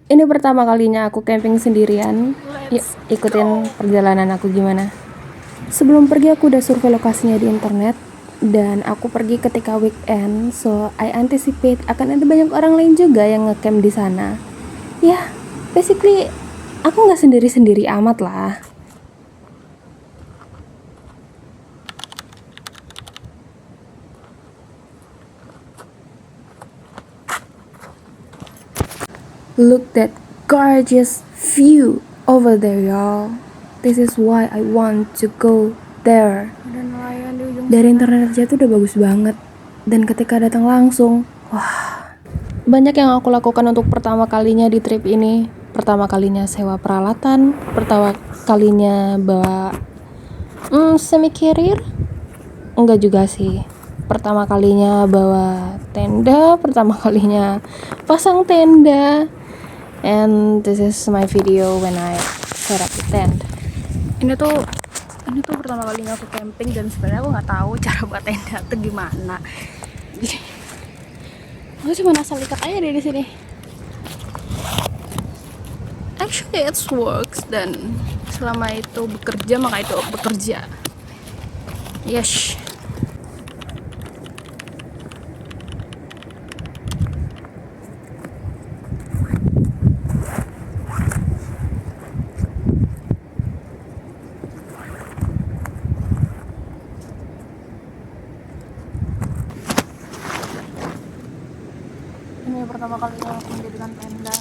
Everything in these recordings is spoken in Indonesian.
Ini pertama kalinya aku camping sendirian. Yuk, ikutin perjalanan aku gimana. Sebelum pergi aku udah survei lokasinya di internet dan aku pergi ketika weekend, so I anticipate akan ada banyak orang lain juga yang ngecamp di sana. Ya, basically aku nggak sendiri-sendiri amat lah. Look that gorgeous view over there, y'all. This is why I want to go there. Dari internet aja tuh udah bagus banget. Dan ketika datang langsung, wah. Banyak yang aku lakukan untuk pertama kalinya di trip ini. Pertama kalinya sewa peralatan, pertama kalinya bawa semi carrier. Enggak juga sih. Pertama kalinya bawa tenda, pertama kalinya pasang tenda. And this is my video when I set up the tent. Ini tuh pertama kalinya aku camping dan sebenarnya aku nggak tahu cara buat tenda tuh gimana. Jadi aku cuma asal ikat aja deh di sini. Actually it works dan selama itu bekerja maka itu bekerja. Yes. Ini pertama kalinya aku menjadikan tenda.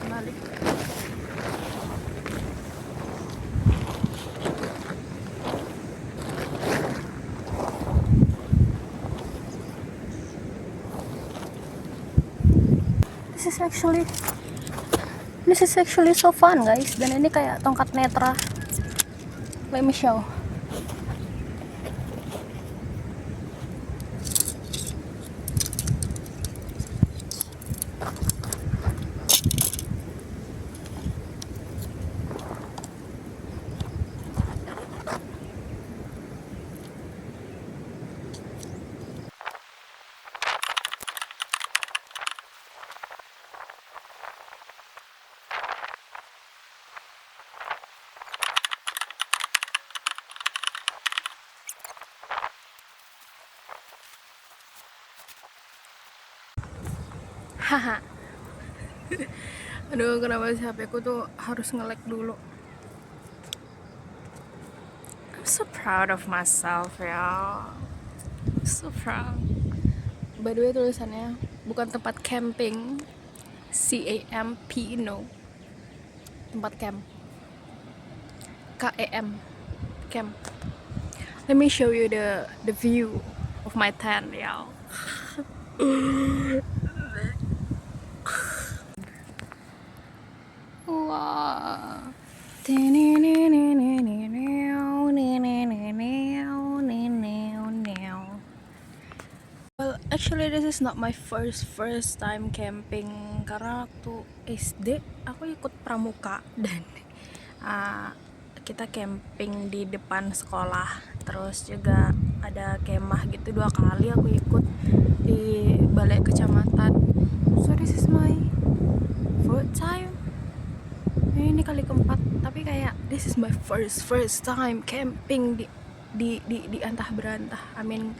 Balik. This is actually so fun, guys. Dan ini kayak tongkat netra. Let me show. Haha. Aduh, kenapa sih HP ku tuh harus nge-lag dulu. I'm so proud of myself, ya. So proud. By the way, tulisannya bukan tempat camping. CAMP, no. Tempat camp. KEM. Camp. Let me show you the view of my tent, ya. Wow. Well, actually this is not my first time camping karena waktu SD aku ikut pramuka dan kita camping di depan sekolah. Terus juga ada kemah gitu 2 kali aku ikut di balai kecamatan. So this is my fourth time. Ini kali keempat, tapi kayak this is my first time camping di antah berantah. I mean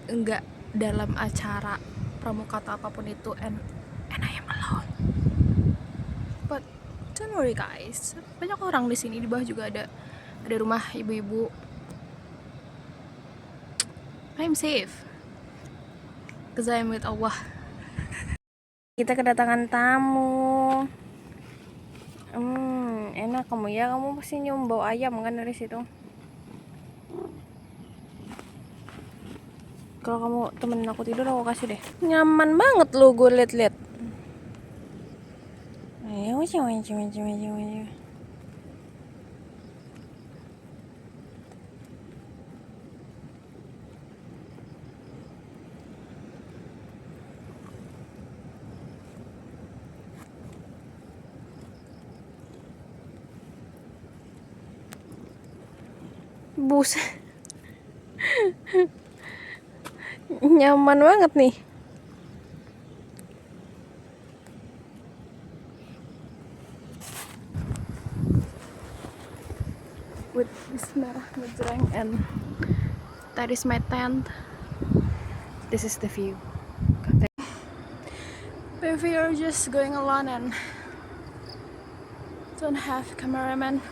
enggak dalam acara pramuka atau apapun itu, and I am alone. But don't worry guys, banyak orang di sini. Di bawah juga ada rumah ibu-ibu. I'm safe because I'm with Allah. Kita kedatangan tamu. Enak kamu ya, kamu pasti nyium bau ayam kan dari situ. Kalau kamu temenin aku tidur aku kasih deh. Nyaman banget lu, gue liat-liat. Ayo, Buset. Nyaman banget nih. With Bismillah ngejreng, and that is my tent. This is the view. If you're just going alone and don't have cameraman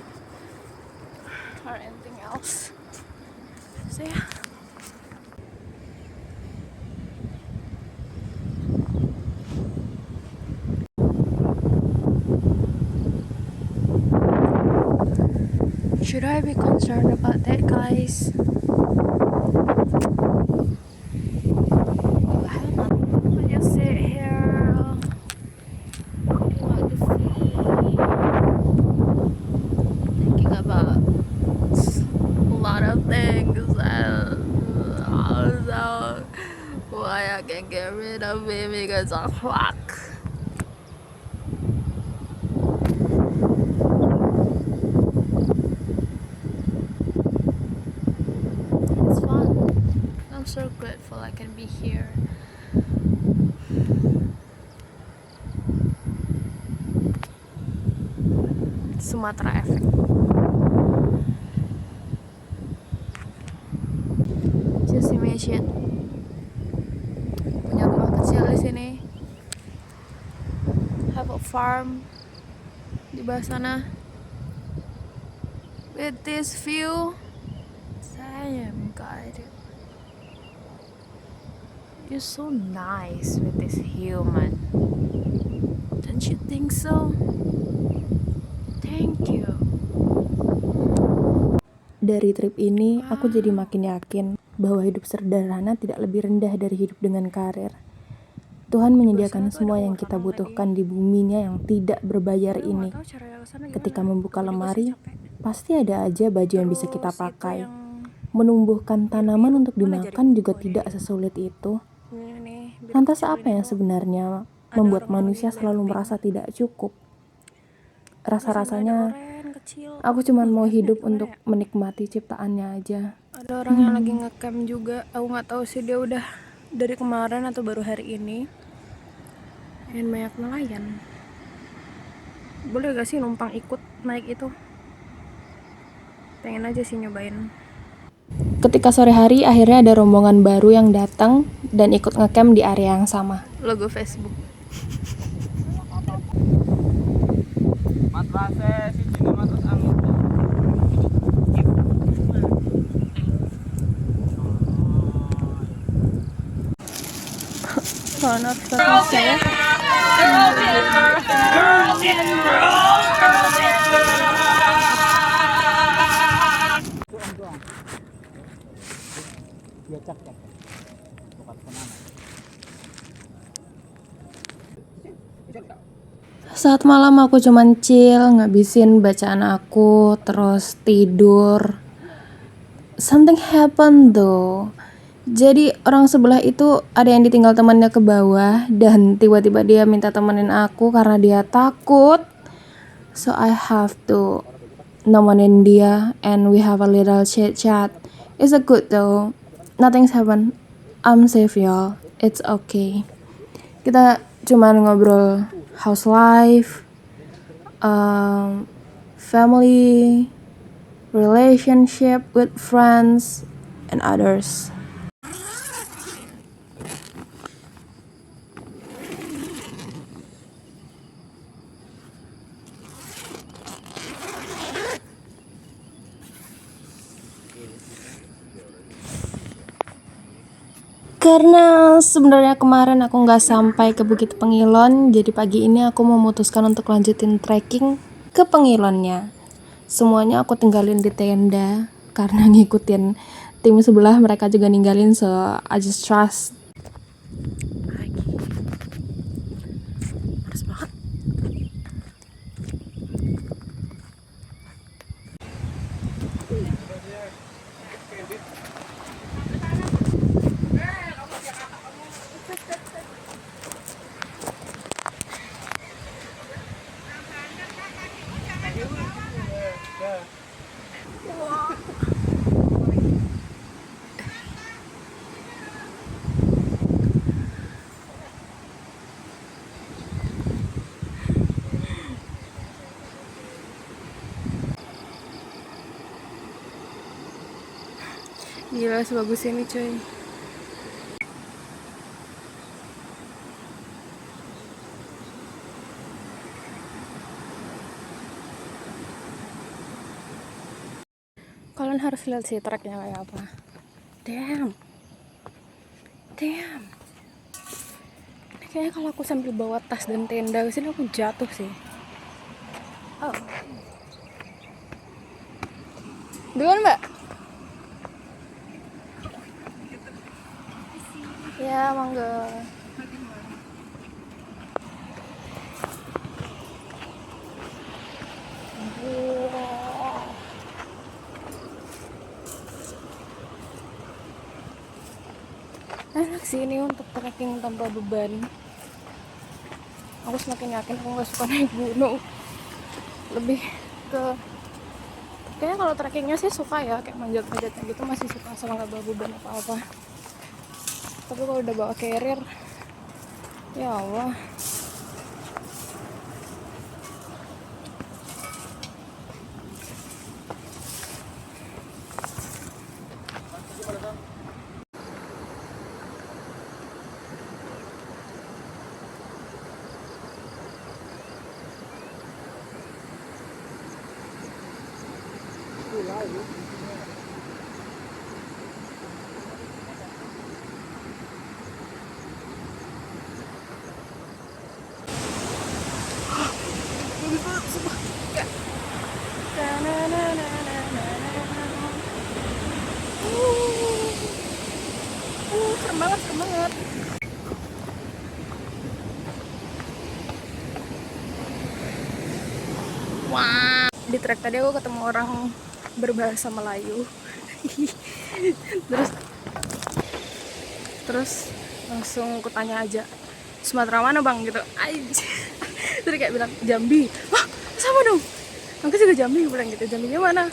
or anything else, so yeah. Should I be concerned about that, guys? I just sit here, looking at the sea, thinking about a lot of things, and also why I can't get rid of it because I fuck. It's fun. I'm so grateful I can be here. Sumatra Effect. Just imagine punya rumah kecil di sini, have a farm di bawah sana, with this view. Damn, God, you're so nice with this human. Don't you think so? Thank you. Dari trip ini, aku jadi makin yakin bahwa hidup sederhana tidak lebih rendah dari hidup dengan karir. Tuhan menyediakan semua yang kita butuhkan di buminya yang tidak berbayar ini. Ketika membuka lemari, pasti ada aja baju yang bisa kita pakai. Menumbuhkan tanaman untuk dimakan juga tidak sesulit itu. Lantas apa yang sebenarnya membuat manusia selalu merasa tidak cukup? Rasa-rasanya aku cuma mau hidup untuk menikmati ciptaannya aja. Ada orang yang lagi ngecamp juga. Aku nggak tahu sih dia udah dari kemarin atau baru hari ini. Dan banyak nelayan. Boleh gak sih numpang ikut naik itu? Pengen aja sih nyobain. Ketika sore hari akhirnya ada rombongan baru yang datang dan ikut ngecamp di area yang sama. Logo Facebook. Saya saat malam aku cuman chill, ngabisin bacaan aku, terus tidur. Something happened though. Jadi orang sebelah itu ada yang ditinggal temannya ke bawah dan tiba-tiba dia minta temenin aku karena dia takut. So I have to nemenin dia and we have a little chit-chat. It's a good though. Nothing's happened. I'm safe y'all. It's okay. Kita cuman ngobrol house life, family, relationship with friends and others. Karena sebenarnya kemarin aku nggak sampai ke Bukit Pengilon, jadi pagi ini aku memutuskan untuk lanjutin trekking ke Pengilonnya. Semuanya aku tinggalin di tenda karena ngikutin tim sebelah, mereka juga ninggalin, so I just trust. Panas banget. Gila sebagus ini cuy. Kalian harus lihat sih treknya kayak apa. Damn. Ini kayaknya kalau aku sambil bawa tas dan tenda ke sini aku jatuh sih. Oh. Duluan mbak? Ya mangga. Enak sih ini untuk trekking tanpa beban. Aku semakin yakin aku nggak suka naik gunung. Lebih ke kayaknya kalau trekkingnya sih suka ya, kayak manjat-manjatnya gitu masih suka sama nggak bawa beban apa-apa. Tapi kalau udah bawa carrier, ya Allah. Serem banget, serem banget. Wah, di trek tadi aku ketemu orang berbahasa Melayu. terus langsung kutanya aja, Sumatera mana bang gitu aja. Terus kayak bilang Jambi. Wah sama dong, aku juga Jambi. Bilang gitu, Jambinya mana?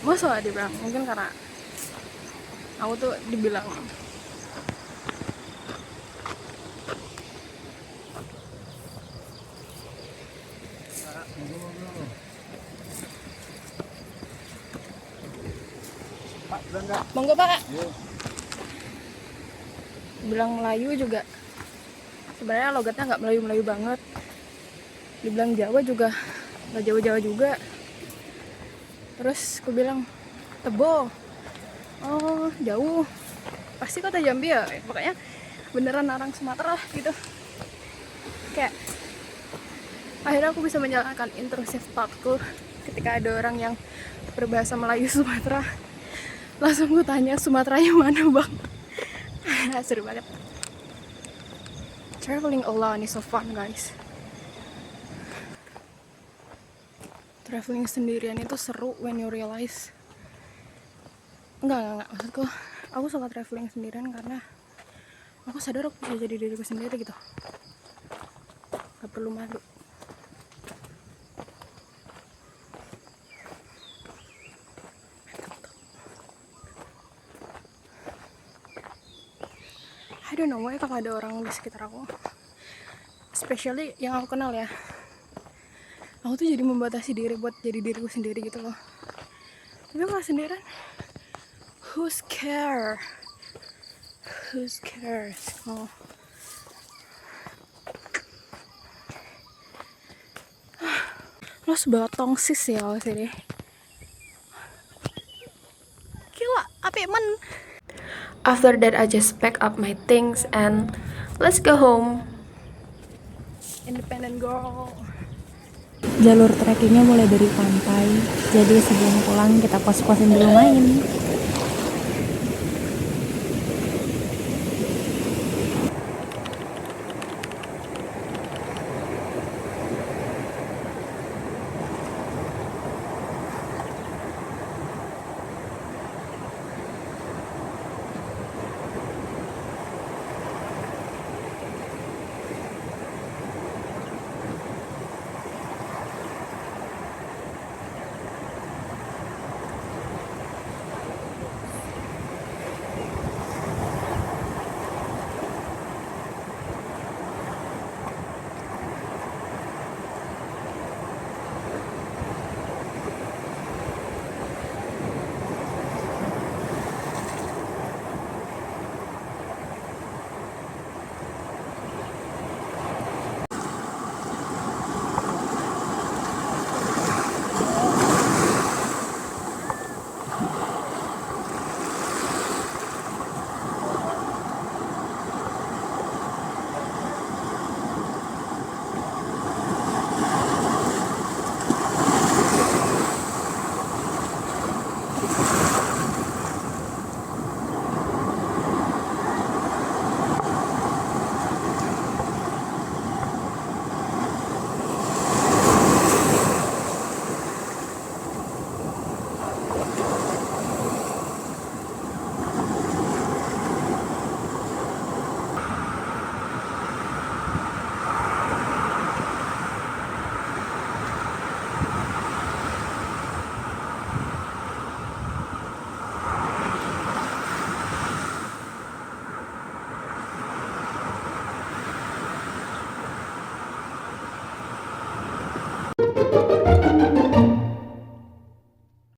Masa dia bilang, mungkin karena aku tuh dibilang monggo pak. Bilang Melayu juga sebenarnya logatnya nggak Melayu-Melayu banget. Dibilang Jawa juga nggak Jawa-Jawa juga. Terus aku bilang Tebo, oh jauh, pasti kota Jambi ya. Pokoknya beneran orang Sumatera gitu. Kayak akhirnya aku bisa menjalankan intrusive talkku ketika ada orang yang berbahasa Melayu Sumatera. Langsung gue tanya, Sumatera yang mana bang? Seru banget. Traveling alone is so fun guys. Traveling sendirian itu seru when you realize. Enggak, maksudku aku suka traveling sendirian karena aku sadar aku bisa jadi diriku sendiri gitu. Gak perlu malu. I don't know why kalau ada orang di sekitar aku, especially yang aku kenal ya, aku tuh jadi membatasi diri buat jadi diriku sendiri gitu loh. Tapi kalau sendirian, who's cares? Oh. Lo sebatong sis ya sini. Gila, apik men. After that I just pack up my things and let's go home. Independent girl. Jalur trekkingnya mulai dari pantai, jadi sebelum pulang kita pos-posin dulu main.